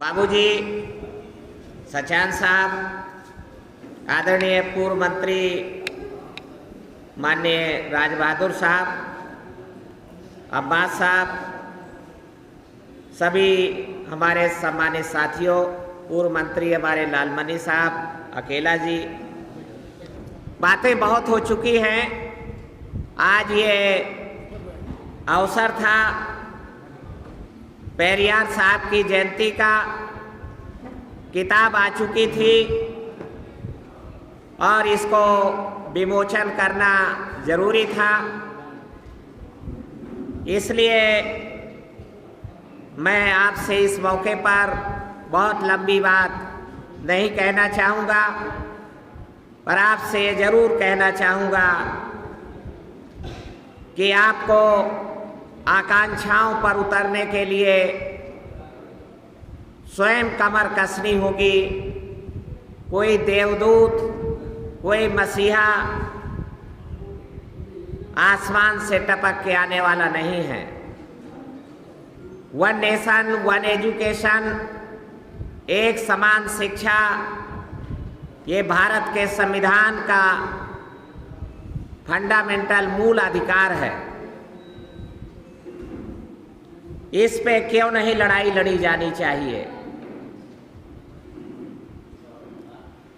बाबूजी, सचान साहब, आदरणीय पूर्व मंत्री माननीय राज बहादुर साहब, अब्बास साहब, सभी हमारे सम्मानित साथियों, पूर्व मंत्री हमारे लालमणि साहब, अकेला जी, बातें बहुत हो चुकी हैं। आज ये अवसर था पेरियार साहब की जयंती का। किताब आ चुकी थी और इसको विमोचन करना जरूरी था, इसलिए मैं आपसे इस मौके पर बहुत लंबी बात नहीं कहना चाहूँगा, पर आपसे ये जरूर कहना चाहूँगा कि आपको आकांक्षाओं पर उतरने के लिए स्वयं कमर कसनी होगी। कोई देवदूत, कोई मसीहा आसमान से टपक के आने वाला नहीं है। वन नेशन वन एजुकेशन, एक समान शिक्षा, ये भारत के संविधान का फंडामेंटल मूल अधिकार है। इस पे क्यों नहीं लड़ाई लड़ी जानी चाहिए।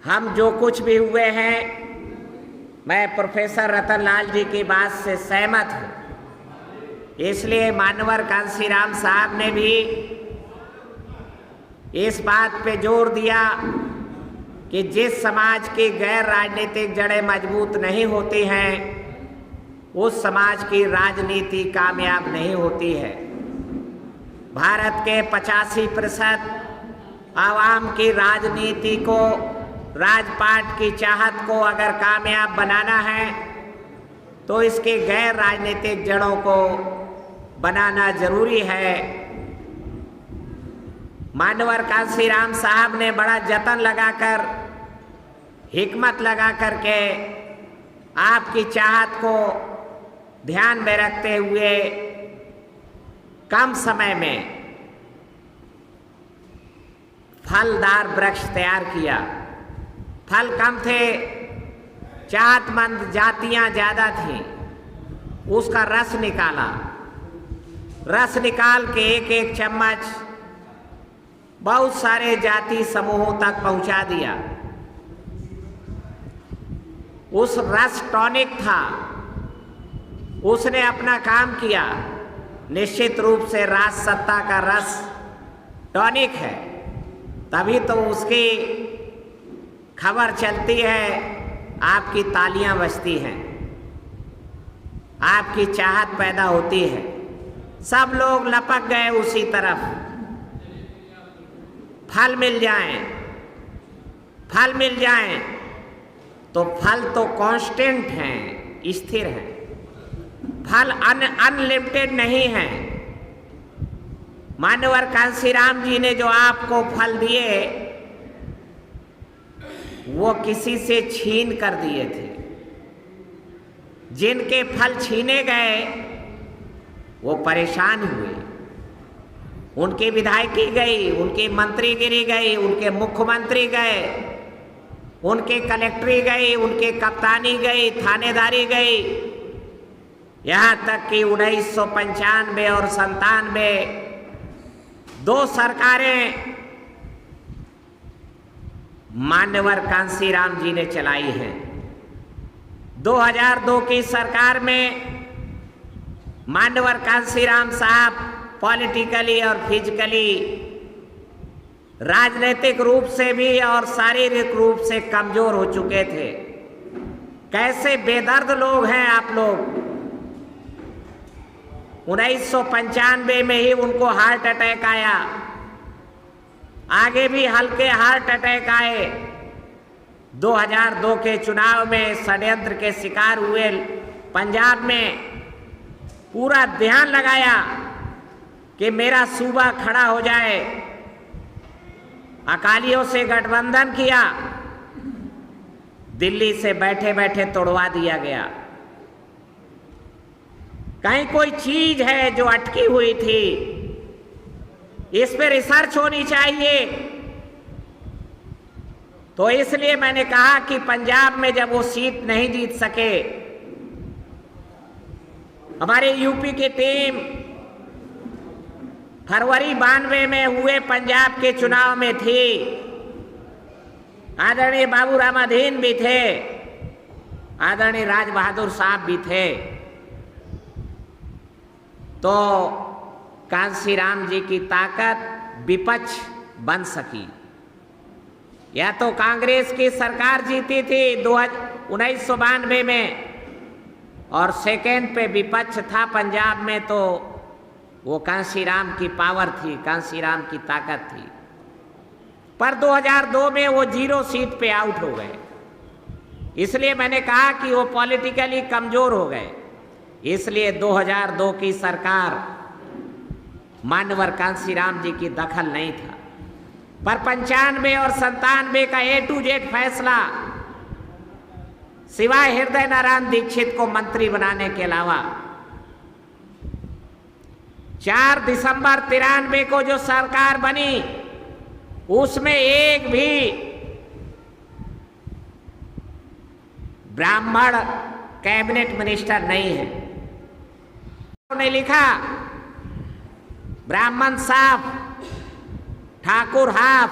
हम जो कुछ भी हुए हैं, मैं प्रोफेसर रतनलाल जी की बात से सहमत हूँ। इसलिए मानवर कांसीराम साहब ने भी इस बात पे जोर दिया कि जिस समाज की गैर राजनीतिक जड़ें मजबूत नहीं होती हैं, उस समाज की राजनीति कामयाब नहीं होती है। भारत के 85% आवाम की राजनीति को, राजपाट की चाहत को अगर कामयाब बनाना है तो इसके गैर राजनीतिक जड़ों को बनाना जरूरी है। मानवर कांसीराम साहब ने बड़ा जतन लगाकर, हिकमत लगा करके आपकी चाहत को ध्यान में रखते हुए कम समय में फलदार वृक्ष तैयार किया। फल कम थे, चाहतमंद जातियां ज्यादा थीं, उसका रस निकाला। रस निकाल के एक एक चम्मच बहुत सारे जाति समूहों तक पहुंचा दिया। उस रस टॉनिक था, उसने अपना काम किया। निश्चित रूप से राज सत्ता का रस टॉनिक है, तभी तो उसकी खबर चलती है, आपकी तालियां बजती हैं, आपकी चाहत पैदा होती है। सब लोग लपक गए उसी तरफ। फल मिल जाएं, फल मिल जाएं तो फल तो कांस्टेंट हैं, स्थिर हैं। फल अनलिमिटेड नहीं है। मानवर कांसीराम जी ने जो आपको फल दिए, वो किसी से छीन कर दिए थे। जिनके फल छीने गए वो परेशान हुए। उनकी विधायकी गई, उनकी मंत्रीगिरी गई, उनके मुख्यमंत्री गए, उनके कलेक्टरी गई, उनके कप्तानी गई, थानेदारी गई। यहाँ तक कि 1995 और 97 दो सरकारें मान्यवर कांसीराम जी ने चलाई हैं। 2002 की सरकार में मान्यवर कांसीराम साहब पॉलिटिकली और फिजिकली, राजनीतिक रूप से भी और शारीरिक रूप से कमजोर हो चुके थे। कैसे बेदर्द लोग हैं आप लोग। 1995 में ही उनको हार्ट अटैक आया, आगे भी हल्के हार्ट अटैक आए। 2002 के चुनाव में षड्यंत्र के शिकार हुए पंजाब में पूरा ध्यान लगाया कि मेरा सूबा खड़ा हो जाए। अकालियों से गठबंधन किया, दिल्ली से बैठे बैठे तोड़वा दिया गया। कहीं कोई चीज है जो अटकी हुई थी, इस पे रिसर्च होनी चाहिए। तो इसलिए मैंने कहा कि पंजाब में जब वो सीट नहीं जीत सके, हमारे यूपी की टीम फरवरी 92 में हुए पंजाब के चुनाव में थी, आदरणीय बाबू रामाधीन भी थे, आदरणीय राज बहादुर साहब भी थे। तो कांशीराम जी की ताकत विपक्ष बन सकी। या तो कांग्रेस की सरकार जीती थी 1992 में, और सेकेंड पे विपक्ष था पंजाब में, तो वो कांशीराम की पावर थी, कांशीराम की ताकत थी। पर 2002 में वो 0 सीट पे आउट हो गए। इसलिए मैंने कहा कि वो पॉलिटिकली कमजोर हो गए। इसलिए 2002 की सरकार मानवर कांशीराम जी की दखल नहीं था। पर 95 और 97 का A to Z फैसला, सिवाय हृदय नारायण दीक्षित को मंत्री बनाने के अलावा, 4 दिसंबर 93 को जो सरकार बनी, उसमें एक भी ब्राह्मण कैबिनेट मिनिस्टर नहीं है। उन्होंने लिखा ब्राह्मण साफ, ठाकुर हाफ,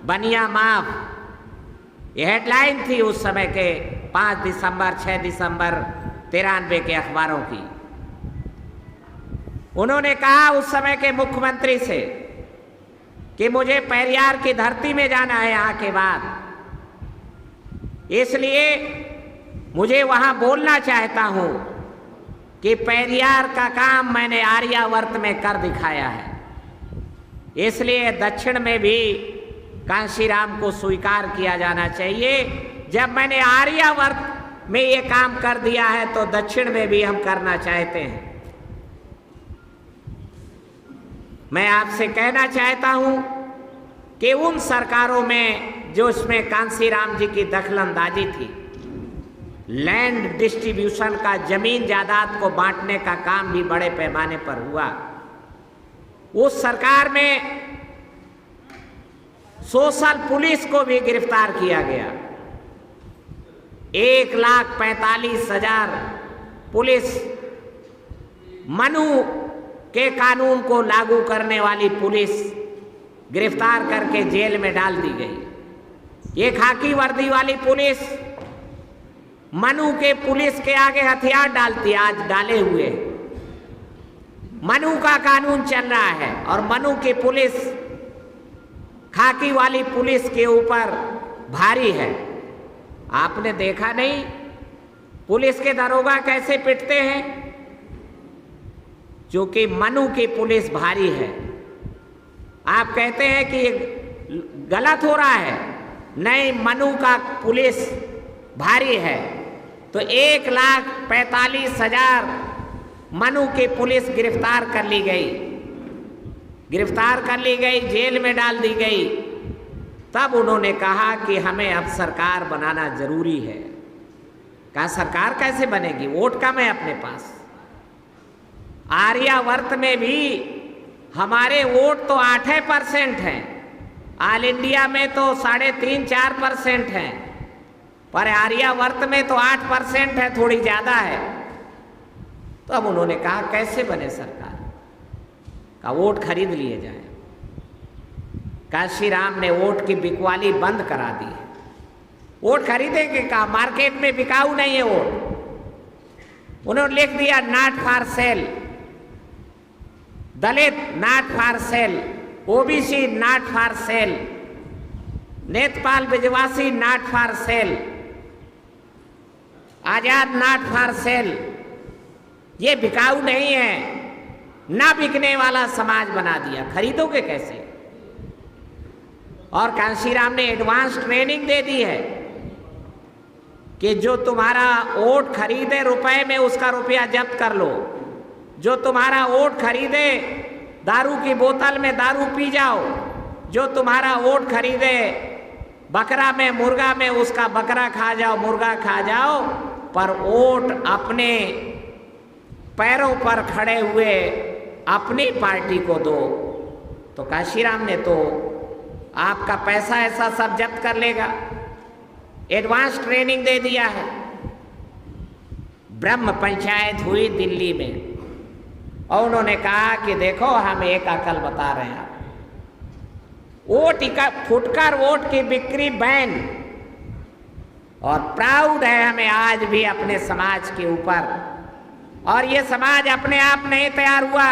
बनिया माफ। यह हेडलाइन थी उस समय के 5 दिसंबर 6 दिसंबर 93 के अखबारों की। उन्होंने कहा उस समय के मुख्यमंत्री से कि मुझे पेरियार की धरती में जाना है यहाँ के बाद, इसलिए मुझे वहां बोलना चाहता हूं कि पेरियार का काम मैंने आर्यावर्त में कर दिखाया है। इसलिए दक्षिण में भी कांशीराम को स्वीकार किया जाना चाहिए। जब मैंने आर्यावर्त में ये काम कर दिया है तो दक्षिण में भी हम करना चाहते हैं। मैं आपसे कहना चाहता हूं कि उन सरकारों में जो इसमें कांशीराम जी की दखलंदाजी थी, लैंड डिस्ट्रीब्यूशन का, जमीन जायदाद को बांटने का काम भी बड़े पैमाने पर हुआ। उस सरकार में सोशल पुलिस को भी गिरफ्तार किया गया। 1,45,000 पुलिस, मनु के कानून को लागू करने वाली पुलिस गिरफ्तार करके जेल में डाल दी गई। ये खाकी वर्दी वाली पुलिस मनु के पुलिस के आगे हथियार डालती, आज डाले हुए। मनु का कानून चल रहा है और मनु की पुलिस खाकी वाली पुलिस के ऊपर भारी है। आपने देखा नहीं पुलिस के दरोगा कैसे पिटते हैं? क्योंकि मनु की पुलिस भारी है। आप कहते हैं कि ये गलत हो रहा है, नहीं, मनु का पुलिस भारी है। तो 1,45,000 मनु की पुलिस गिरफ्तार कर ली गई, जेल में डाल दी गई। तब उन्होंने कहा कि हमें अब सरकार बनाना जरूरी है। कहा सरकार कैसे बनेगी, वोट कम है अपने पास। आर्यावर्त में भी हमारे वोट तो 8% हैं, ऑल इंडिया में तो 3.5-4% हैं, पर आर्यावर्त में तो 8% है, थोड़ी ज्यादा है। तो अब उन्होंने कहा कैसे बने सरकार, का वोट खरीद लिए जाए। कांशीराम ने वोट की बिकवाली बंद करा दी है। वोट खरीदेंगे का, मार्केट में बिकाऊ नहीं है वोट। उन्होंने लिख दिया not for sale, Dalit not for sale, OBC not for sale, Netpal Brajwasi not for sale, Azad not for sale. ये बिकाऊ नहीं है, ना बिकने वाला समाज बना दिया। खरीदोगे कैसे? और कांशीराम ने एडवांस ट्रेनिंग दे दी है कि जो तुम्हारा वोट खरीदे रुपए में, उसका रुपया जब्त कर लो। जो तुम्हारा वोट खरीदे दारू की बोतल में, दारू पी जाओ। जो तुम्हारा वोट खरीदे बकरा में, मुर्गा में, उसका बकरा खा जाओ, मुर्गा खा जाओ। पर वोट अपने पैरों पर खड़े हुए अपनी पार्टी को दो। तो काशीराम ने तो आपका पैसा ऐसा सब जब्त कर लेगा, एडवांस ट्रेनिंग दे दिया है। ब्रह्म पंचायत हुई दिल्ली में और उन्होंने कहा कि देखो हम एक अकल बता रहे हैं, फुटकर वोट की बिक्री बैन, और प्राउड है हमें आज भी अपने समाज के ऊपर। और ये समाज अपने आप नहीं तैयार हुआ,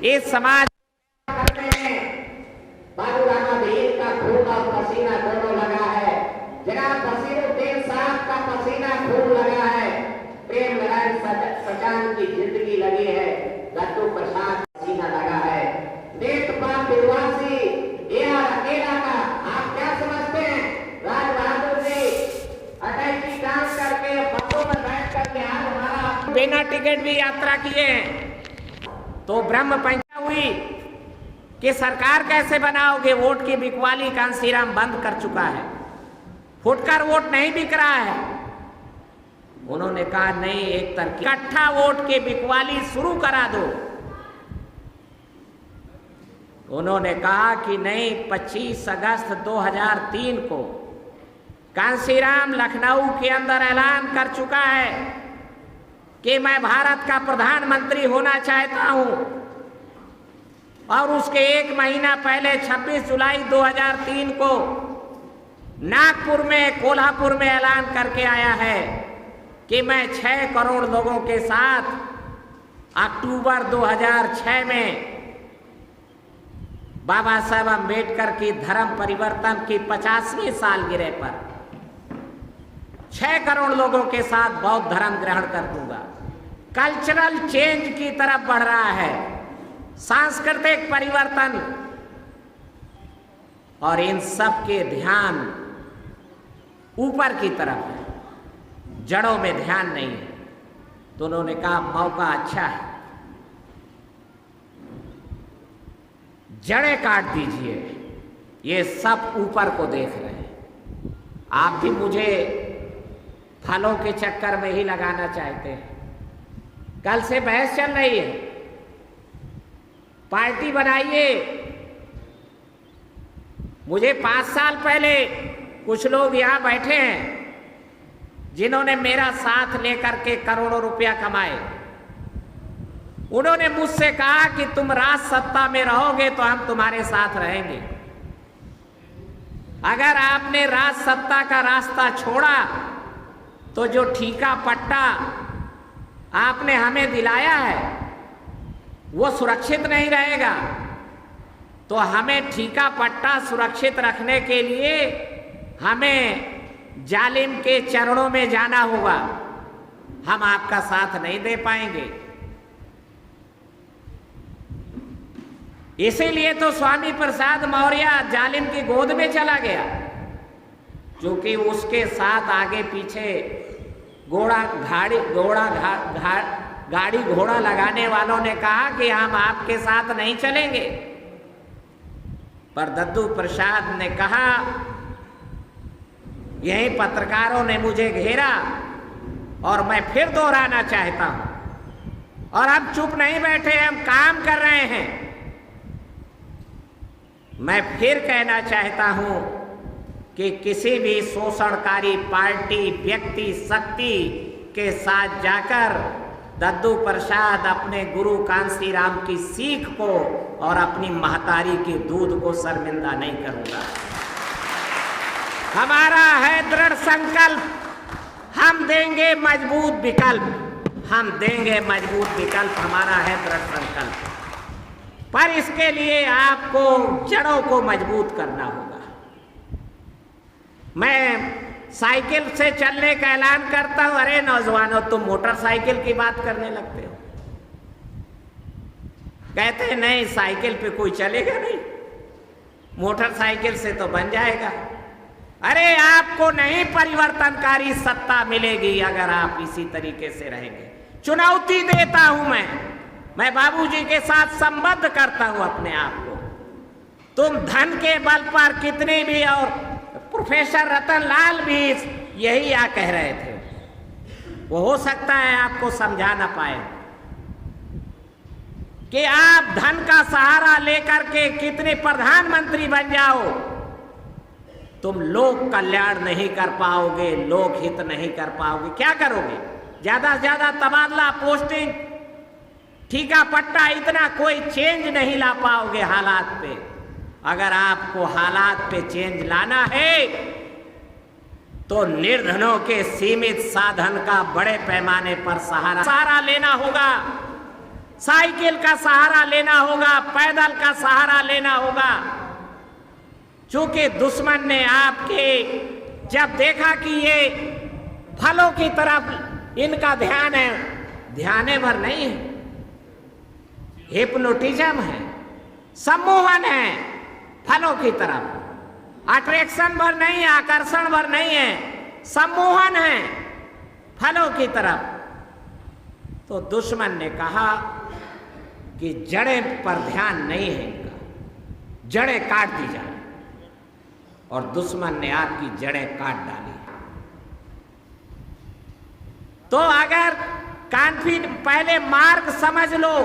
इस समाज का खून और पसीना दोनों लगा है। जनाब बसीरुद्दीन साहब का पसीना खून लगा है, प्रेम नारायण सचान की जिंदगी लगी है, दत्तू प्रसाद पसीना लगा है, नेत्रपाल विद्वासी अकेला का आप क्या समझते हैं? राज बहादुर जी अटल जी काम करके बसों में बैठ करके आज हमारा बिना टिकट भी यात्रा किए। तो ब्रह्म पंचायत हुई कि सरकार कैसे बनाओगे, वोट की बिकवाली कांसीराम बंद कर चुका है, फुटकर वोट नहीं बिक रहा है। उन्होंने कहा नहीं, एक तरफ इकट्ठा वोट की बिकवाली शुरू करा दो। उन्होंने कहा कि नहीं, 25 अगस्त 2003 को कांसीराम लखनऊ के अंदर ऐलान कर चुका है कि मैं भारत का प्रधानमंत्री होना चाहता हूं, और उसके एक महीना पहले 26 जुलाई 2003 को नागपुर में, कोल्हापुर में ऐलान करके आया है कि मैं 6 करोड़ लोगों के साथ अक्टूबर 2006 में बाबा साहब अम्बेडकर की धर्म परिवर्तन की 50वीं सालगिरह पर 6 करोड़ लोगों के साथ बौद्ध धर्म ग्रहण कर दूंगा। कल्चरल चेंज की तरफ बढ़ रहा है, सांस्कृतिक परिवर्तन, और इन सब के ध्यान ऊपर की तरफ है, जड़ों में ध्यान नहीं है। तो उन्होंने कहा मौका अच्छा है, जड़ें काट दीजिए, ये सब ऊपर को देख रहे हैं। आप भी मुझे फलों के चक्कर में ही लगाना चाहते हैं। कल से बहस चल रही है, पार्टी बनाइए। मुझे 5 साल पहले कुछ लोग यहां बैठे हैं जिन्होंने मेरा साथ लेकर के करोड़ों रुपया कमाए। उन्होंने मुझसे कहा कि तुम राज सत्ता में रहोगे तो हम तुम्हारे साथ रहेंगे। अगर आपने राज सत्ता का रास्ता छोड़ा तो जो ठीका पट्टा आपने हमें दिलाया है वो सुरक्षित नहीं रहेगा। तो हमें ठीका पट्टा सुरक्षित रखने के लिए हमें जालिम के चरणों में जाना होगा। हम आपका साथ नहीं दे पाएंगे। इसीलिए तो स्वामी प्रसाद मौर्य जालिम की गोद में चला गया, क्योंकि उसके साथ आगे पीछे गाड़ी घोड़ा लगाने वालों ने कहा कि हम आपके साथ नहीं चलेंगे। पर दद्दू प्रसाद ने कहा, यही पत्रकारों ने मुझे घेरा और मैं फिर दोहराना चाहता हूं, और हम चुप नहीं बैठे, हम काम कर रहे हैं। मैं फिर कहना चाहता हूं कि किसी भी शोषणकारी पार्टी, व्यक्ति, शक्ति के साथ जाकर दद्दू प्रसाद अपने गुरु कांसीराम की सीख को और अपनी महतारी के दूध को शर्मिंदा नहीं करूंगा। हमारा है दृढ़ संकल्प, हम देंगे मजबूत विकल्प, हम देंगे मजबूत विकल्प, हमारा है दृढ़ संकल्प। पर इसके लिए आपको जड़ों को मजबूत करना होगा। मैं साइकिल से चलने का ऐलान करता हूं, अरे नौजवानों तुम मोटरसाइकिल की बात करने लगते हो। कहते हैं नहीं, साइकिल पे कोई चलेगा नहीं, मोटरसाइकिल से तो बन जाएगा। अरे आपको नहीं परिवर्तनकारी सत्ता मिलेगी अगर आप इसी तरीके से रहेंगे। चुनौती देता हूं मैं बाबूजी के साथ संबद्ध करता हूं अपने आप को। तुम धन के बल पर कितने भी, और प्रोफेसर रतन लाल भी यही कह रहे थे, वो हो सकता है आपको समझा ना पाए। कि आप धन का सहारा लेकर के कितने प्रधानमंत्री बन जाओ, तुम लोक कल्याण नहीं कर पाओगे, लोक हित नहीं कर पाओगे। क्या करोगे? ज्यादा से ज्यादा तबादला, पोस्टिंग, ठीका पट्टा, इतना कोई चेंज नहीं ला पाओगे हालात पे। अगर आपको हालात पे चेंज लाना है तो निर्धनों के सीमित साधन का बड़े पैमाने पर सहारा लेना होगा, साइकिल का सहारा लेना होगा, पैदल का सहारा लेना होगा। चूंकि दुश्मन ने आपके जब देखा कि ये फलों की तरफ इनका ध्यान है, ध्यान भर नहीं है, हिप्नोटिज्म है, सम्मोहन है, फलों की तरफ अट्रैक्शन भर नहीं है, आकर्षण भर नहीं है, सम्मोहन है फलों की तरफ। तो दुश्मन ने कहा कि जड़ें पर ध्यान नहीं है इनका, जड़ें काट दी जाए, और दुश्मन ने आपकी जड़ें काट डाली। तो अगर कॉन्फिडेंस, पहले मार्ग समझ लो,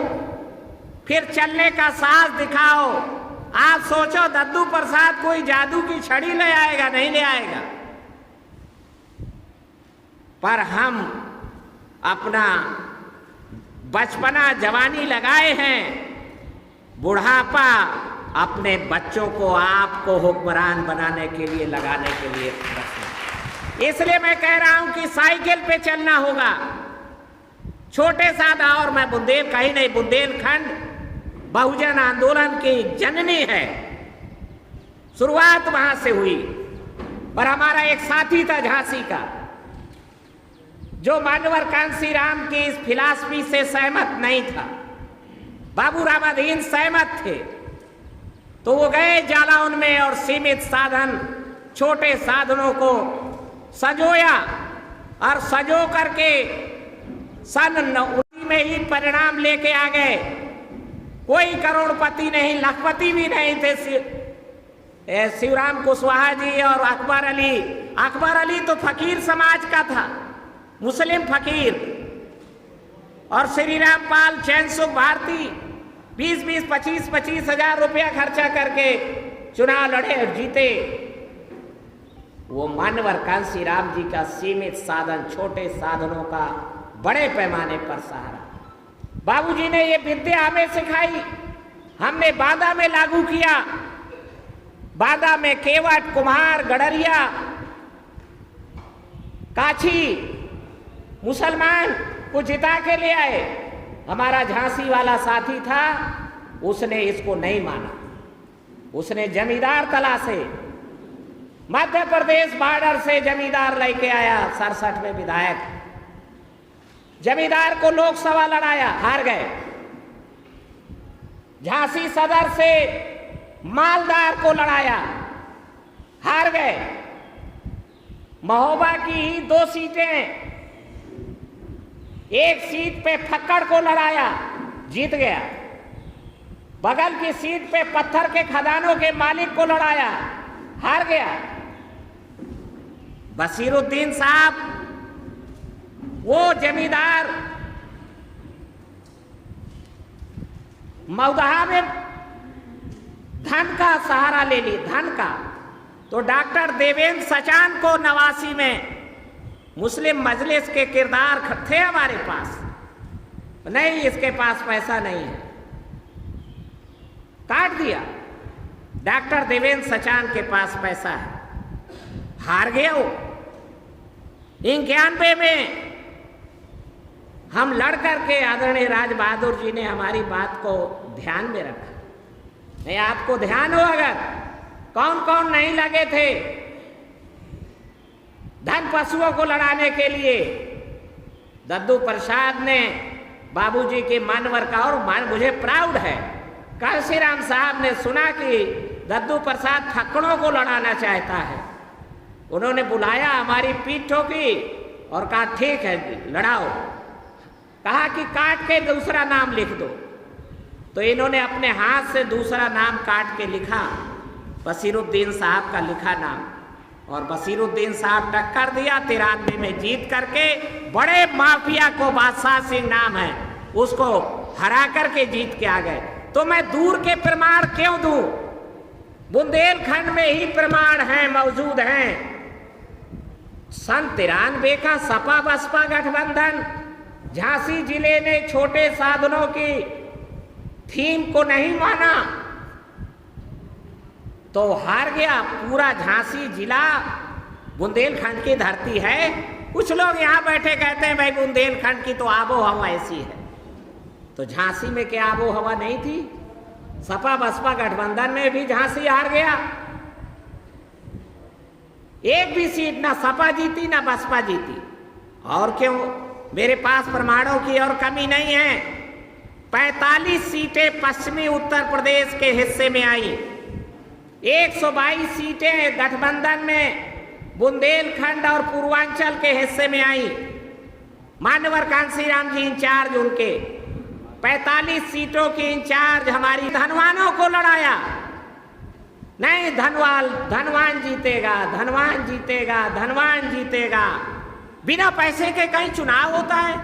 फिर चलने का साहस दिखाओ। आप सोचो दद्दू प्रसाद कोई जादू की छड़ी ले आएगा? नहीं ले आएगा। पर हम अपना बचपना, जवानी लगाए हैं, बुढ़ापा अपने बच्चों को, आपको हुक्मरान बनाने के लिए, लगाने के लिए रखना। इसलिए मैं कह रहा हूं कि साइकिल पे चलना होगा। छोटे सादा, और मैं कहीं नहीं, बुंदेलखंड बहुजन आंदोलन की जननी है, शुरुआत वहां से हुई। पर हमारा एक साथी था झांसी का, जो मान्यवर कांशीराम की इस फिलॉसफी से सहमत नहीं था। बाबू रामाधीन सहमत थे, तो वो गए जालौन में और सीमित साधन, छोटे साधनों को संजोया, और संजो करके सन 19 में ही परिणाम लेके आ गए। कोई करोड़पति नहीं, लखपति भी नहीं थे। शिवराम कुशवाहा जी और अकबर अली। अकबर अली तो फकीर समाज का था, मुस्लिम फकीर। और श्री रामपाल, चैन सुख भारती 20-20, 25-25 हजार रुपया खर्चा करके चुनाव लड़े और जीते। वो मान्यवर कांशीराम जी का सीमित साधन, छोटे साधनों का बड़े पैमाने पर सहारा। बाबूजी ने ये विद्या हमें सिखाई, हमने बांदा में लागू किया। बांदा में केवट, कुम्हार, गडरिया, काछी मुसलमान को जिता के ले आए। हमारा झांसी वाला साथी था, उसने इसको नहीं माना। उसने जमींदार तला से, मध्य प्रदेश बॉर्डर से जमींदार लेके आया, 67 में विधायक। जमींदार को लोकसभा लड़ाया, हार गए। झांसी सदर से मालदार को लड़ाया, हार गए। महोबा की ही 2 सीटें, एक सीट पे फक्कड़ को लड़ाया, जीत गया। बगल की सीट पे पत्थर के खदानों के मालिक को लड़ाया, हार गया। बसीरुद्दीन साहब, वो जमींदार, मौदहा में धन का सहारा ले ली, धन का। तो डॉक्टर देवेंद्र सचान को 89 में मुस्लिम मजलिस के किरदार थे हमारे पास, नहीं इसके पास पैसा नहीं है, काट दिया। डॉक्टर देवेंद्र सचान के पास पैसा है, हार गया वो। 91 में हम लड़ करके आदरणीय राज बहादुर जी ने हमारी बात को ध्यान में रखा। नहीं, आपको ध्यान हो अगर कौन कौन नहीं लगे थे धन पशुओं को लड़ाने के लिए। दद्दू प्रसाद ने बाबूजी के मानवर का, और मुझे प्राउड है, कांशीराम साहब ने सुना कि दद्दू प्रसाद फक्कड़ों को लड़ाना चाहता है। उन्होंने बुलाया, हमारी पीठ ठोकी और कहा ठीक है लड़ाओ। कहा कि काट के दूसरा नाम लिख दो। तो इन्होंने अपने हाथ से दूसरा नाम काट के लिखा, बसीरुद्दीन साहब का लिखा नाम, और बसीरुद्दीन साहब टक्कर दिया। 93 में जीत करके बड़े माफिया को, बादशाह सिंह नाम है, उसको हरा करके जीत के आ गए। तो मैं दूर के प्रमाण क्यों दूं? बुंदेलखंड में ही प्रमाण हैं, मौजूद हैं। सन 93 का सपा बसपा गठबंधन झांसी जिले ने छोटे साधनों की थीम को नहीं माना तो हार गया। पूरा झांसी जिला बुंदेलखंड की धरती है। कुछ लोग यहां बैठे कहते हैं भाई बुंदेलखंड की तो आबो हवा ऐसी है, तो झांसी में क्या आबो हवा नहीं थी? सपा बसपा गठबंधन में भी झांसी हार गया। एक भी सीट ना सपा जीती ना बसपा जीती। और क्यों? मेरे पास प्रमाणों की और कमी नहीं है। 45 सीटें पश्चिमी उत्तर प्रदेश के हिस्से में आई, 122 सीटें गठबंधन में बुंदेलखंड और पूर्वांचल के हिस्से में आई। मान्यवर कांशीराम जी इंचार्ज, उनके 45 सीटों की इंचार्ज हमारी धनवानों को लड़ाया। नहीं, धनवान जीतेगा, धनवान जीतेगा, धनवान जीतेगा। बिना पैसे के कहीं चुनाव होता है?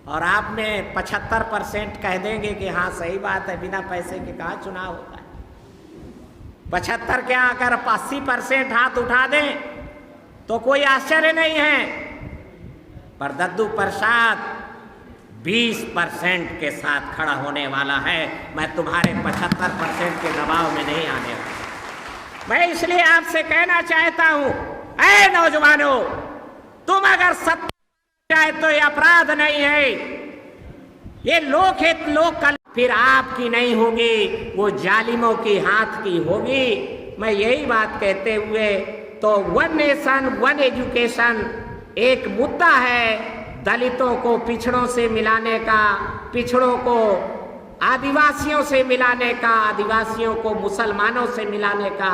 और आप में 75% कह देंगे कि हाँ सही बात है, बिना पैसे के कहाँ चुनाव होता है। 75 क्या, अगर 80% हाथ उठा दें तो कोई आश्चर्य नहीं है। पर दद्दू प्रसाद 20% के साथ खड़ा होने वाला है। मैं तुम्हारे 75% के दबाव में नहीं आने वाला। मैं इसलिए आपसे कहना चाहता हूं, ऐ नौजवानों, तुम अगर सत्ता चाहे तो ये अपराध नहीं है। ये लोकहित लोक कल्याण फिर आपकी नहीं होगी, वो जालिमों की हाथ की होगी। मैं यही बात कहते हुए तो वन नेशन वन एजुकेशन एक मुद्दा है, दलितों को पिछड़ों से मिलाने का, पिछड़ों को आदिवासियों से मिलाने का, आदिवासियों को मुसलमानों से मिलाने का।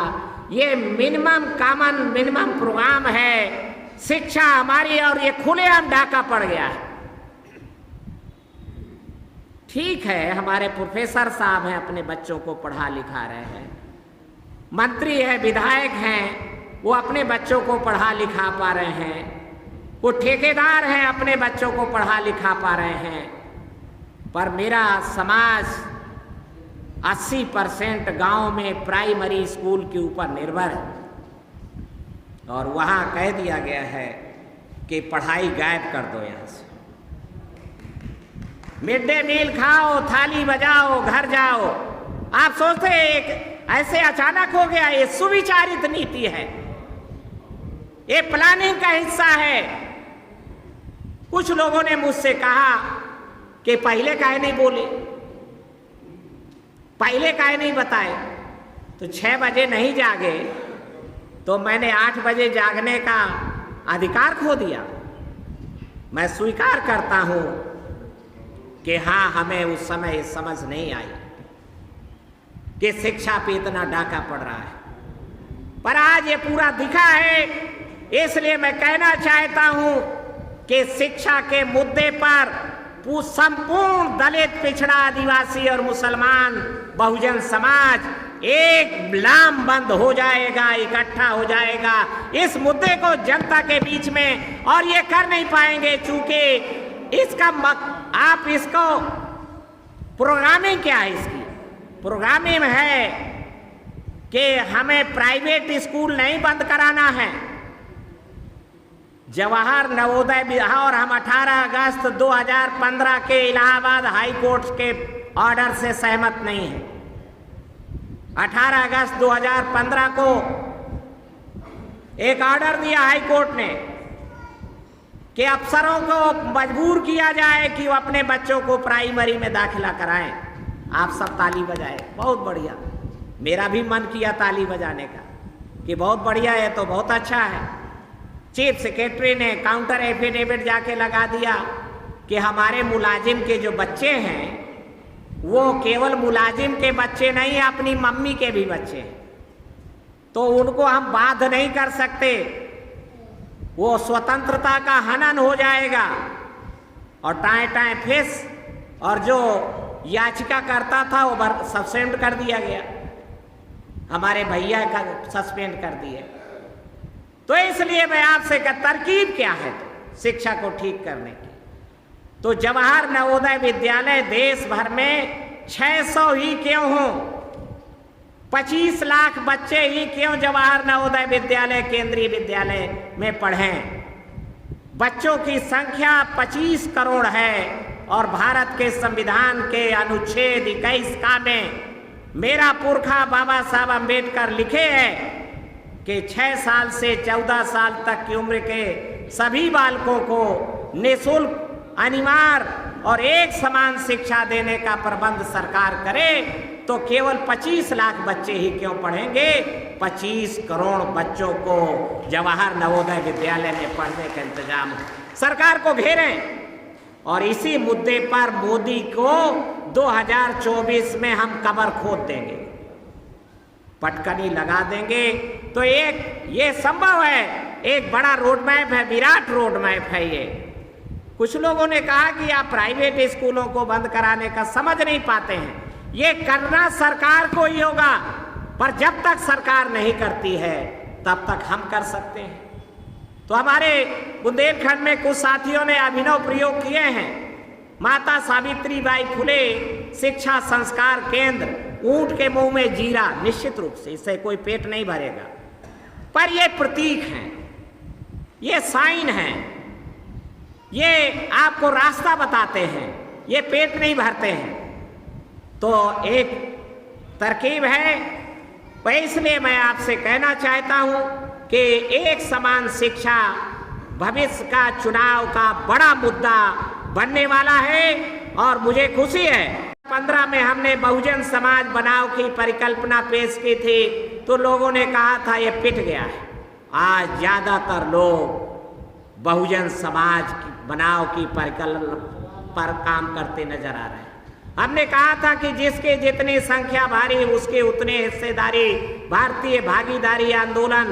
ये मिनिमम प्रोग्राम है शिक्षा हमारी, और ये खुलेआम डाका पड़ गया है। ठीक है, हमारे प्रोफेसर साहब हैं, अपने बच्चों को पढ़ा लिखा रहे हैं, मंत्री है, विधायक हैं, वो अपने बच्चों को पढ़ा लिखा पा रहे हैं, वो ठेकेदार हैं, अपने बच्चों को पढ़ा लिखा पा रहे हैं। पर मेरा समाज 80% गांव में प्राइमरी स्कूल के ऊपर निर्भर है, और वहां कह दिया गया है कि पढ़ाई गायब कर दो यहां से। मिड डे मील खाओ, थाली बजाओ, घर जाओ। आप सोचते हैं एक ऐसे अचानक हो गया? ये सुविचारित नीति है, ये प्लानिंग का हिस्सा है। कुछ लोगों ने मुझसे कहा कि पहले काहे नहीं बोले, पहले काहे नहीं बताए। तो 6 बजे नहीं जागे तो मैंने 8 बजे जागने का अधिकार खो दिया। मैं स्वीकार करता हूं कि हाँ, हमें उस समय समझ नहीं आई कि शिक्षा पे इतना डाका पड़ रहा है। पर आज ये पूरा दिखा है, इसलिए मैं कहना चाहता हूं कि शिक्षा के मुद्दे पर संपूर्ण दलित, पिछड़ा, आदिवासी और मुसलमान बहुजन समाज एक लामबंद हो जाएगा, इकट्ठा हो जाएगा इस मुद्दे को जनता के बीच में। और ये कर नहीं पाएंगे चूंकि इसका आप इसको प्रोग्रामिंग क्या है? इसकी प्रोग्रामिंग है कि हमें प्राइवेट स्कूल नहीं बंद कराना है। जवाहर नवोदय विद्यालय, और हम 18 अगस्त 2015 के इलाहाबाद हाई कोर्ट के ऑर्डर से सहमत नहीं हैं। 18 अगस्त 2015 को एक ऑर्डर दिया हाई कोर्ट ने कि अफसरों को मजबूर किया जाए कि वो अपने बच्चों को प्राइमरी में दाखिला कराएं। आप सब ताली बजाए, बहुत बढ़िया। मेरा भी मन किया ताली बजाने का कि बहुत बढ़िया है, तो बहुत अच्छा है। चीफ सेक्रेटरी ने काउंटर एफिडेविट जाके लगा दिया कि हमारे मुलाजिम के जो बच्चे हैं वो केवल मुलाजिम के बच्चे नहीं, अपनी मम्मी के भी बच्चे हैं, तो उनको हम बाध्य नहीं कर सकते। वो स्वतंत्रता का हनन हो जाएगा। और टाए फेस, और जो याचिका करता था वो सस्पेंड कर दिया गया, हमारे भैया का सस्पेंड कर दिए। तो इसलिए मैं आपसे तरकीब क्या है शिक्षा को ठीक करने की? तो जवाहर नवोदय विद्यालय देश भर में 600 ही क्यों हो, 25 लाख बच्चे ही क्यों जवाहर नवोदय विद्यालय केंद्रीय विद्यालय में पढ़ें। बच्चों की संख्या 25 करोड़ है और भारत के संविधान के अनुच्छेद 21 का में मेरा पुरखा बाबा साहब अम्बेडकर लिखे हैं कि 6 साल से 14 साल तक की उम्र के सभी बालकों को निःशुल्क, अनिवार्य और एक समान शिक्षा देने का प्रबंध सरकार करे, तो केवल 25 लाख बच्चे ही क्यों पढ़ेंगे, 25 करोड़ बच्चों को जवाहर नवोदय विद्यालय में पढ़ने का इंतजाम सरकार को घेरें। और इसी मुद्दे पर मोदी को 2024 में हम कमर खोद देंगे, पटकनी लगा देंगे। तो एक ये संभव है, एक बड़ा रोड मैप है, विराट रोड मैप है ये। कुछ लोगों ने कहा कि आप प्राइवेट स्कूलों को बंद कराने का समझ नहीं पाते हैं, ये करना सरकार को ही होगा, पर जब तक सरकार नहीं करती है तब तक हम कर सकते हैं। तो हमारे बुंदेलखंड में कुछ साथियों ने अभिनव प्रयोग किए हैं। माता सावित्रीबाई फुले शिक्षा संस्कार केंद्र, ऊंट के मुंह में जीरा, निश्चित रूप से इससे कोई पेट नहीं भरेगा, पर ये प्रतीक हैं, ये साइन हैं, ये आपको रास्ता बताते हैं, ये पेट नहीं भरते हैं। तो एक तरकीब है, इसलिए मैं आपसे कहना चाहता हूं कि एक समान शिक्षा भविष्य का चुनाव का बड़ा मुद्दा बनने वाला है। और मुझे खुशी है 15 में हमने बहुजन समाज बनाव की परिकल्पना पेश की थी, तो लोगों ने कहा था ये पिट गया है। आज ज्यादातर लोग बहुजन समाज बनाव की परिकल्पना पर काम करते नजर आ रहे हैं। हमने कहा था कि जिसके जितनी संख्या भारी उसके उतने हिस्सेदारी, भारतीय भागीदारी आंदोलन,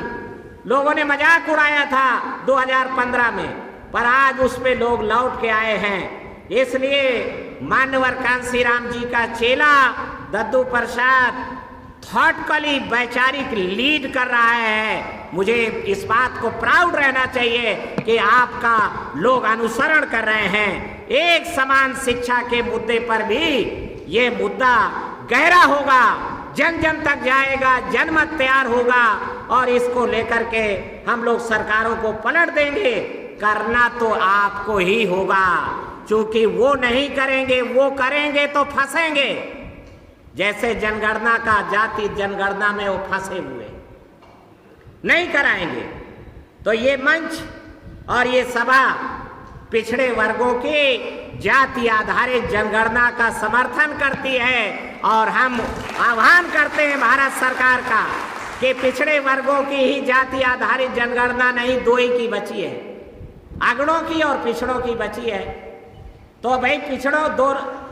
लोगों ने मजाक उड़ाया था 2015 में, पर आज उस पे लोग लौट के आए हैं। इसलिए मान्यवर कांशीराम जी का चेला दद्दू प्रसाद थॉटकली वैचारिक लीड कर रहा है। मुझे इस बात को प्राउड रहना चाहिए कि आपका लोग अनुसरण कर रहे हैं। एक समान शिक्षा के मुद्दे पर भी ये मुद्दा गहरा होगा, जन जन तक जाएगा, जनमत तैयार होगा और इसको लेकर के हम लोग सरकारों को पलट देंगे। करना तो आपको ही होगा, क्योंकि वो नहीं करेंगे, वो करेंगे तो फंसेंगे। जैसे जनगणना का, जाति जनगणना में वो फंसे हुए, नहीं कराएंगे। तो ये मंच और ये सभा पिछड़े वर्गों की जाति आधारित जनगणना का समर्थन करती है और हम आह्वान करते हैं भारत सरकार का कि पिछड़े वर्गों की ही जाति आधारित जनगणना नहीं, दो ही की बची है, अगड़ों की और पिछड़ों की बची है। तो भाई पिछड़ों दो,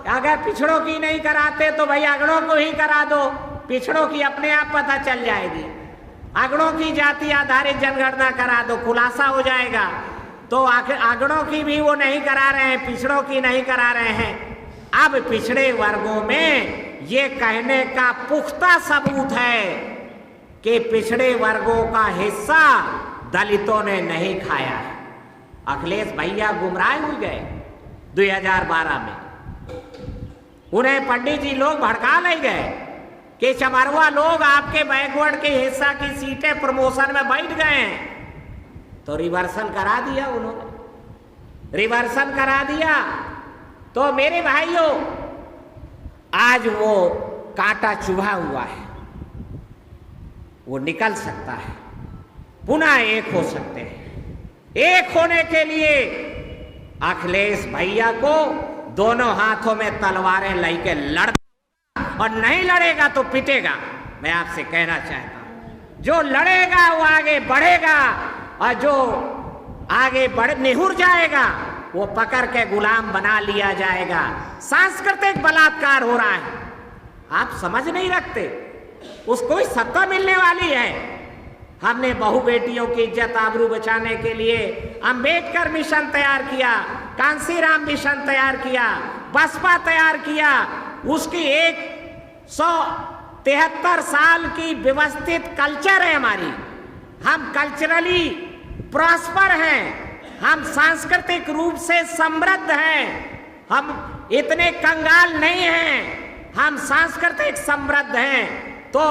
अगर पिछड़ों की नहीं कराते तो भाई अगड़ों को ही करा दो, पिछड़ों की अपने आप पता चल जाएगी। अगड़ों की जाति आधारित जनगणना करा दो, खुलासा हो जाएगा। तो अगड़ों की भी वो नहीं करा रहे हैं, पिछड़ों की नहीं करा रहे हैं। अब पिछड़े वर्गों में ये कहने का पुख्ता सबूत है कि पिछड़े वर्गों का हिस्सा दलितों ने नहीं खाया है। अखिलेश भैया गुमराह हो गए 2012 में, उन्हें पंडित जी लोग भड़का ले गए कि चमरवा लोग आपके बैकवर्ड के हिस्सा की सीटें प्रमोशन में बैठ गए हैं। तो रिवर्सल करा दिया उन्होंने, रिवर्सल करा दिया। तो मेरे भाइयों, आज वो कांटा चुभा हुआ है, वो निकल सकता है, पुनः एक हो सकते हैं। एक होने के लिए अखिलेश भैया को दोनों हाथों में तलवारें लेके लड़, और नहीं लड़ेगा तो पिटेगा। मैं आपसे कहना चाहता हूं, जो लड़ेगा वो आगे बढ़ेगा और जो आगे बढ़ निहुर जाएगा वो पकड़ के गुलाम बना लिया जाएगा। सांस्कृतिक बलात्कार हो रहा है, आप समझ नहीं रखते, उसको ही सत्ता मिलने वाली है। हमने बहु बेटियों की इज्जत आबरू बचाने के लिए अंबेडकर मिशन तैयार किया, कांशीराम मिशन तैयार किया, बसपा तैयार किया। उसकी 173 साल की व्यवस्थित कल्चर है हमारी, हम कल्चरली प्रॉस्पर हैं। हम सांस्कृतिक रूप से समृद्ध हैं, हम इतने कंगाल नहीं हैं, हम सांस्कृतिक समृद्ध हैं। तो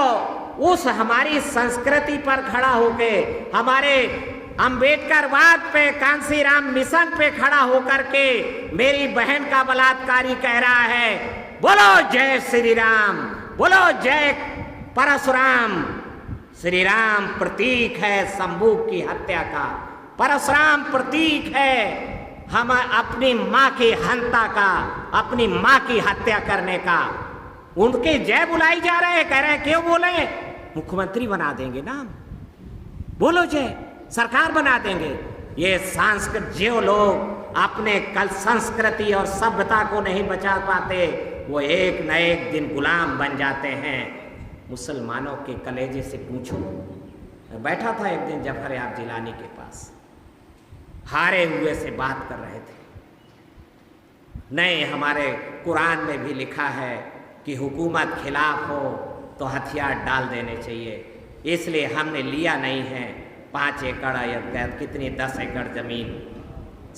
उस हमारी संस्कृति पर खड़ा होके, हमारे अंबेडकरवाद पे, कांसीराम मिशन पे खड़ा होकर के मेरी बहन का बलात्कारी कह रहा है, बोलो जय श्री राम, बोलो जय परशुराम। श्री राम प्रतीक है शंभू की हत्या का, परशुराम प्रतीक है हम अपनी माँ की हंता का, अपनी माँ की हत्या करने का। उनके जय बुलाई जा रहे हैं, कह रहे हैं क्यों बोले, मुख्यमंत्री बना देंगे ना, बोलो जय, सरकार बना देंगे। ये सांस्कृत जो लोग अपने कल संस्कृति और सभ्यता को नहीं बचा पाते, वो एक न एक दिन गुलाम बन जाते हैं। मुसलमानों के कलेजे से पूछो। मैं बैठा था एक दिन जफर याब जिलानी के पास, हारे हुए से बात कर रहे थे। नहीं, हमारे कुरान में भी लिखा है कि हुकूमत खिलाफ हो तो हथियार डाल देने चाहिए, इसलिए हमने लिया नहीं है 5 एकड़ या कितनी 10 एकड़ जमीन।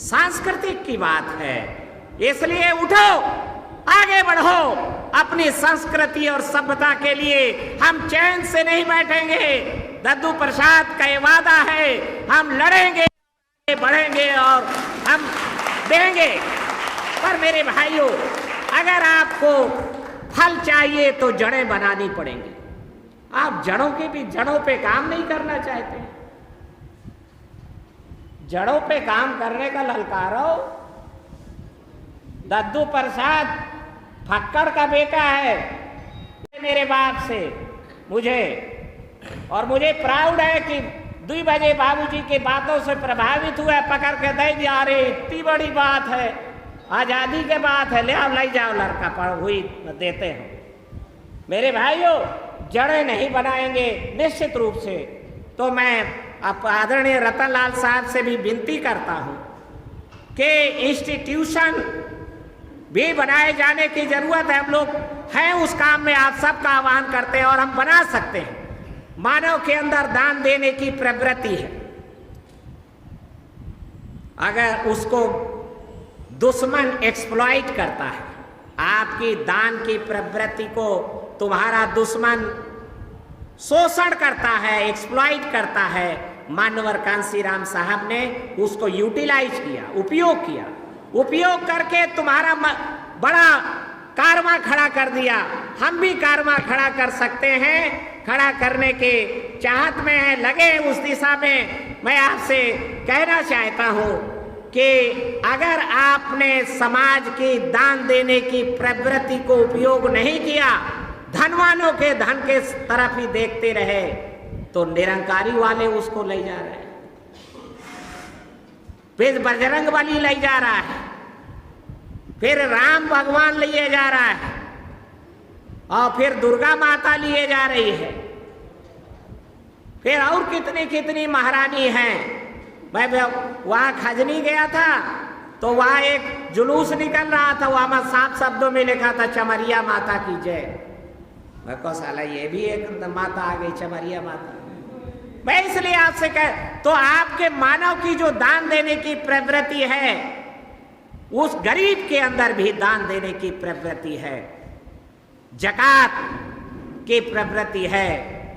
सांस्कृतिक की बात है, इसलिए उठो, आगे बढ़ो अपनी संस्कृति और सभ्यता के लिए। हम चैन से नहीं बैठेंगे। दद्दू प्रसाद का ये वादा है, हम लड़ेंगे, बढ़ेंगे और हम देंगे। पर मेरे भाइयों, अगर आपको फल चाहिए तो जड़ें बनानी पड़ेंगी। आप जड़ों के भी जड़ों पे काम नहीं करना चाहते, जड़ों पे काम करने का ललकारो। दद्दू प्रसाद फक्कड़ का बेटा है मेरे बाप से, मुझे प्राउड है कि 2 बजे बाबूजी के बातों से प्रभावित हुआ, पकड़ के दे दिया, अरे इतनी बड़ी बात है, आजादी के बात है, ले आओ, ले जाओ, लड़का पढ़ हुई देते हैं। मेरे भाइयों, जड़ें नहीं बनाएंगे निश्चित रूप से। तो मैं आदरणीय रतन लाल साहब से भी विनती करता हूं कि इंस्टीट्यूशन भी बनाए जाने की जरूरत है। हम लोग हैं उस काम में, आप सबका आह्वान करते हैं और हम बना सकते हैं। मानव के अंदर दान देने की प्रवृत्ति है, अगर उसको दुश्मन एक्सप्लॉइट करता है, आपकी दान की प्रवृत्ति को तुम्हारा दुश्मन शोषण करता है, एक्सप्लॉइट करता है। मानवर कांसीराम साहब ने उसको यूटिलाइज किया, उपयोग करके तुम्हारा बड़ा कारवा खड़ा कर दिया। हम भी कारवा खड़ा कर सकते हैं, खड़ा करने के चाहत में है, लगे उस दिशा में। मैं आपसे कहना चाहता हूं कि अगर आपने समाज की दान देने की प्रवृत्ति को उपयोग नहीं किया, धनवानों के धन के तरफ ही देखते रहे, तो निरंकारी वाले उसको ले जा रहे हैं, फिर बजरंगबली ले जा रहा है, फिर राम भगवान लिए जा रहा है, और फिर दुर्गा माता लिए जा रही है, फिर और कितनी कितनी महारानी हैं। मैं वहां खजनी गया था तो वहां एक जुलूस निकल रहा था, वहां में साफ शब्दों में लिखा था चमरिया माता की जय। मैं कहा साला ये भी एक माता आ गई, चमरिया माता। मैं इसलिए आपसे कह, तो आपके मानव की जो दान देने की प्रवृत्ति है, उस गरीब के अंदर भी दान देने की प्रवृत्ति है, जकात की प्रवृत्ति है,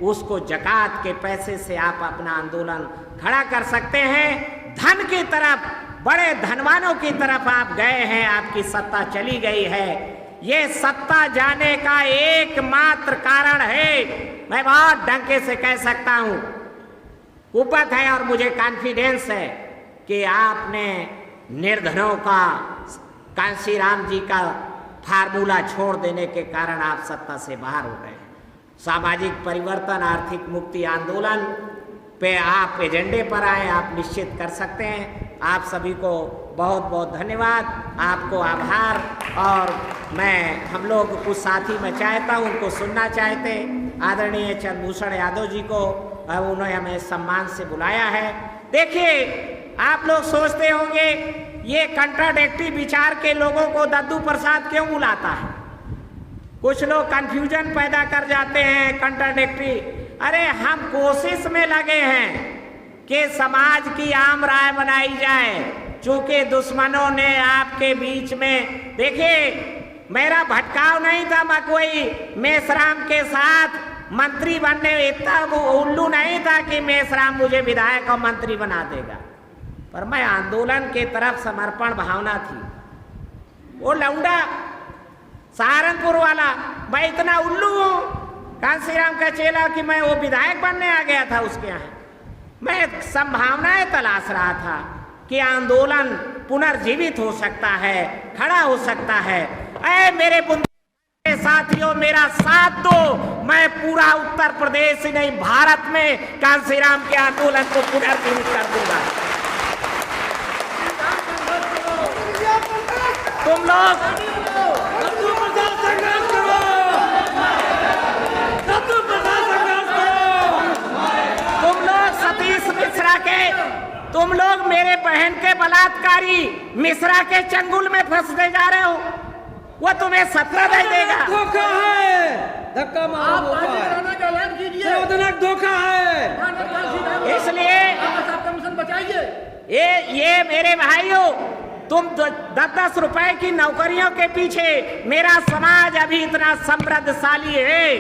उसको जकात के पैसे से आप अपना आंदोलन खड़ा कर सकते हैं। धन की तरफ, बड़े धनवानों की तरफ आप गए हैं, आपकी सत्ता चली गई है। ये सत्ता जाने का एकमात्र कारण है, मैं बहुत डंके से कह सकता हूं, कुपत है और मुझे कॉन्फिडेंस है कि आपने निर्धनों का, कांशीराम जी का फार्मूला छोड़ देने के कारण आप सत्ता से बाहर हो गए। सामाजिक परिवर्तन, आर्थिक मुक्ति आंदोलन पे आप एजेंडे पर आए, आप निश्चित कर सकते हैं। आप सभी को बहुत बहुत धन्यवाद, आपको आभार। और मैं हम लोग कुछ साथी मैं चाहता हूँ उनको सुनना चाहते, आदरणीय चंद्रभूषण यादव जी को, उन्होंने हमें सम्मान से बुलाया है। देखिए, आप लोग सोचते होंगे ये कंट्राडिक्टरी विचार के लोगों को दद्दू प्रसाद क्यों बुलाता है। कुछ लोग कंफ्यूजन पैदा कर जाते हैं, कंट्राडिक्टरी। अरे हम कोशिश में लगे हैं कि समाज की आम राय बनाई जाए। चूंकि दुश्मनों ने आपके बीच में, देखिए मेरा भटकाव नहीं था, मैं कोई मेश्राम के साथ मंत्री बनने, इतना उल्लू नहीं था कि मेश्राम मुझे विधायक और मंत्री बना देगा, पर मैं आंदोलन के तरफ समर्पण भावना थी। वो लौंडा सहारनपुर वाला, मैं इतना उल्लू हूं कांसीराम का चेला कि मैं वो विधायक बनने आ गया था उसके यहाँ। मैं संभावनाएं तलाश रहा था कि आंदोलन पुनर्जीवित हो सकता है, खड़ा हो सकता है। ऐ मेरे बुंदेलखंड के साथियों, मेरा साथ दो, मैं पूरा उत्तर प्रदेश ही नहीं भारत में कांसीराम के आंदोलन को पुनर्जीवित कर दूंगा। तुम लोग सतीश मिश्रा के, तुम लोग मेरे बहन के बलात्कारी मिश्रा के चंगुल में फंसते जा रहे हो। वो तुम्हें 17 दे देगा। धोखा है, धक्का मारो, धोखा है। इसलिए ये मेरे भाइयों, तुम 10-10 रुपए की नौकरियों के पीछे, मेरा समाज अभी इतना समृद्धशाली है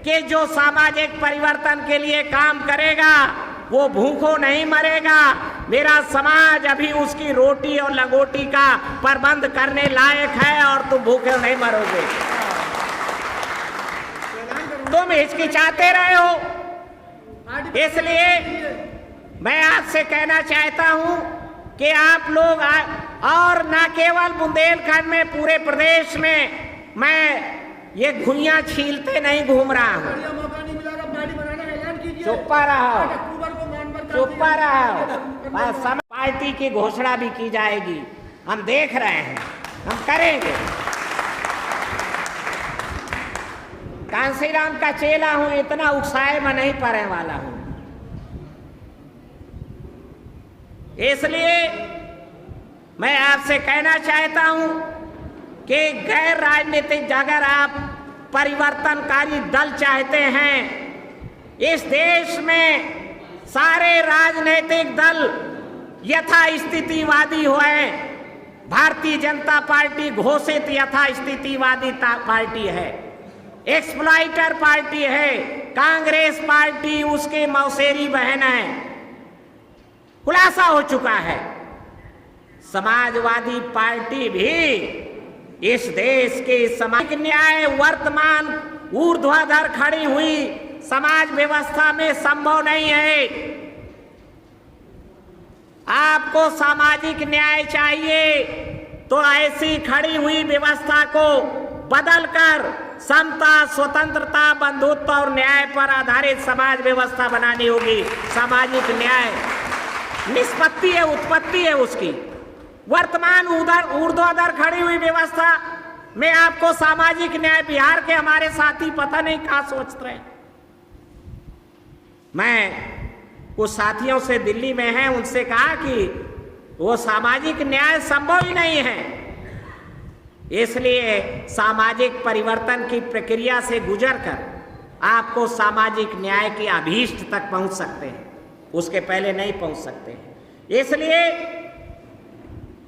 कि जो सामाजिक परिवर्तन के लिए काम करेगा वो भूखों नहीं मरेगा। मेरा समाज अभी उसकी रोटी और लंगोटी का प्रबंध करने लायक है और तुम भूखे नहीं मरोगे। तुम हिचकिचाते रहे हो, इसलिए मैं आपसे कहना चाहता हूं कि आप लोग और न केवल बुंदेलखंड में, पूरे प्रदेश में मैं ये घुइयां छीलते नहीं घूम रहा हूं। चुप्पा रहो, चुप्पा रहो। पार्टी की घोषणा भी की जाएगी, हम देख रहे हैं, हम करेंगे। कांसीराम का चेला हूं, इतना उत्साह में नहीं पड़ने वाला हूं। इसलिए मैं आपसे कहना चाहता हूं कि गैर राजनीतिक, अगर आप परिवर्तनकारी दल चाहते हैं, इस देश में सारे राजनीतिक दल यथास्थितिवादी हुए। भारतीय जनता पार्टी घोषित यथास्थितिवादी पार्टी है, एक्सप्लॉइटर पार्टी है। कांग्रेस पार्टी उसके मौसेरी बहन है, खुलासा हो चुका है। समाजवादी पार्टी भी इस देश के सामाजिक न्याय वर्तमान ऊर्ध्वाधर खड़ी हुई समाज व्यवस्था में संभव नहीं है। आपको सामाजिक न्याय चाहिए तो ऐसी खड़ी हुई व्यवस्था को बदलकर समता, स्वतंत्रता, बंधुत्व और न्याय पर आधारित समाज व्यवस्था बनानी होगी। सामाजिक न्याय निष्पत्ति है, उत्पत्ति है उसकी। वर्तमान ऊर्ध्वाधर खड़ी हुई व्यवस्था में आपको सामाजिक न्याय, बिहार के हमारे साथी पता नहीं क्या सोच रहे हैं। मैं कुछ साथियों से दिल्ली में हैं, उनसे कहा कि वो सामाजिक न्याय संभव ही नहीं है, इसलिए सामाजिक परिवर्तन की प्रक्रिया से गुजरकर आपको सामाजिक न्याय के अभीष्ट तक पहुंच सकते हैं, उसके पहले नहीं पहुंच सकते हैं। इसलिए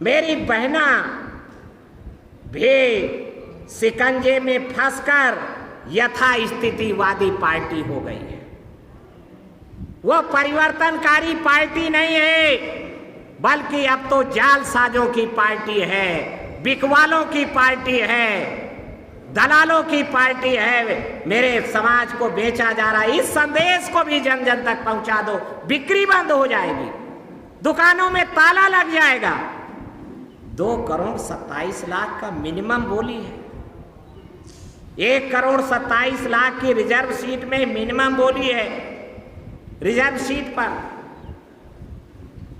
मेरी बहना भी शिकंजे में फंसकर यथास्थितिवादी पार्टी हो गई है। वो परिवर्तनकारी पार्टी नहीं है, बल्कि अब तो जालसाजों की पार्टी है, बिकवालों की पार्टी है, दलालों की पार्टी है। मेरे समाज को बेचा जा रहा है। इस संदेश को भी जन जन तक पहुंचा दो। बिक्री बंद हो जाएगी, दुकानों में ताला लग जाएगा। 2,27,00,000 का मिनिमम बोली है, 1,27,00,000 की रिजर्व सीट में मिनिमम बोली है। रिजर्व सीट पर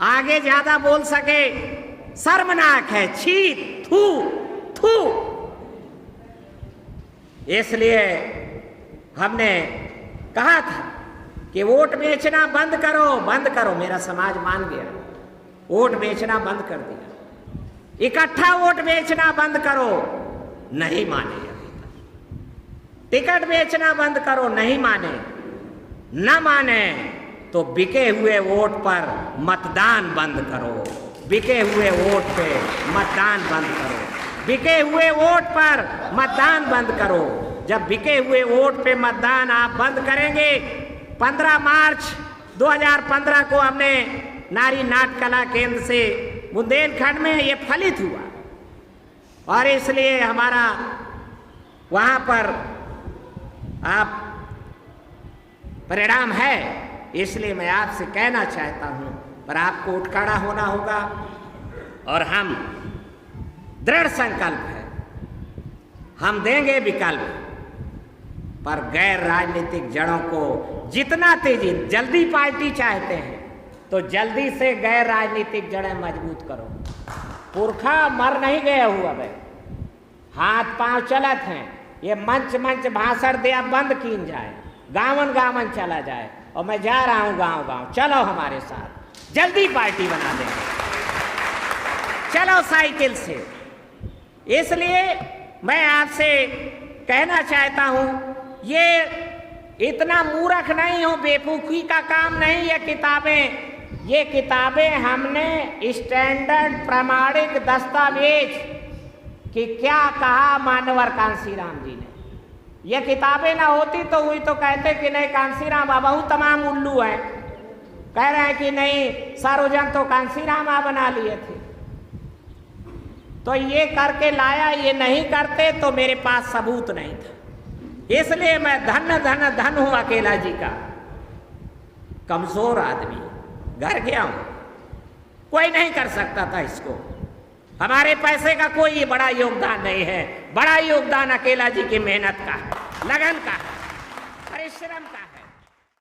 आगे ज्यादा बोल सके शर्मनाक है, छी, थू थू। इसलिए हमने कहा था कि वोट बेचना बंद करो, बंद करो। मेरा समाज मान गया, वोट बेचना बंद कर दिया। इकट्ठा वोट बेचना बंद करो, नहीं माने। टिकट बेचना बंद करो, नहीं माने। न माने तो बिके हुए वोट पर मतदान बंद करो, बिके हुए वोट पे मतदान बंद करो, बिके हुए वोट पर मतदान बंद करो। जब बिके हुए वोट पे मतदान आप बंद करेंगे, 15 मार्च 2015 को हमने नारी नाट्य कला केंद्र से बुंदेलखंड में ये फलित हुआ और इसलिए हमारा वहाँ पर आप परिणाम है। इसलिए मैं आपसे कहना चाहता हूँ, पर आपको उठ खड़ा होना होगा और हम दृढ़ संकल्प है, हम देंगे विकल्प, पर गैर राजनीतिक जड़ों को जितना तेजी जल्दी पार्टी चाहते हैं तो जल्दी से गैर राजनीतिक जड़ें मजबूत करो। पुरखा मर नहीं गए हुआ भाई, हाथ पांव चलत हैं। ये मंच भाषण दे अब बंद कीन जाए, गावन चला जाए। और मैं जा रहा हूं गांव, चलो हमारे साथ, जल्दी पार्टी बना देंगे, चलो साइकिल से। इसलिए मैं आपसे कहना चाहता हूं, ये इतना मूर्ख नहीं हो, बेवकूफी का काम नहीं। ये किताबें हमने स्टैंडर्ड प्रमाणिक दस्तावेज कि क्या कहा मानवर कांसीराम जी ने। ये किताबें ना होती तो हुई तो कहते कि नहीं कांसीराम बाबू तमाम उल्लू है, कह रहे हैं कि नहीं सार्वजन तो कांसीराम बना लिए थे। तो ये करके लाया, ये नहीं करते तो मेरे पास सबूत नहीं था। इसलिए मैं धन हूं अकेला जी का, कमजोर आदमी, घर गया हूं, कोई नहीं कर सकता था इसको। हमारे पैसे का कोई बड़ा योगदान नहीं है, बड़ा योगदान अकेला जी की मेहनत का है, लगन का है, परिश्रम का है।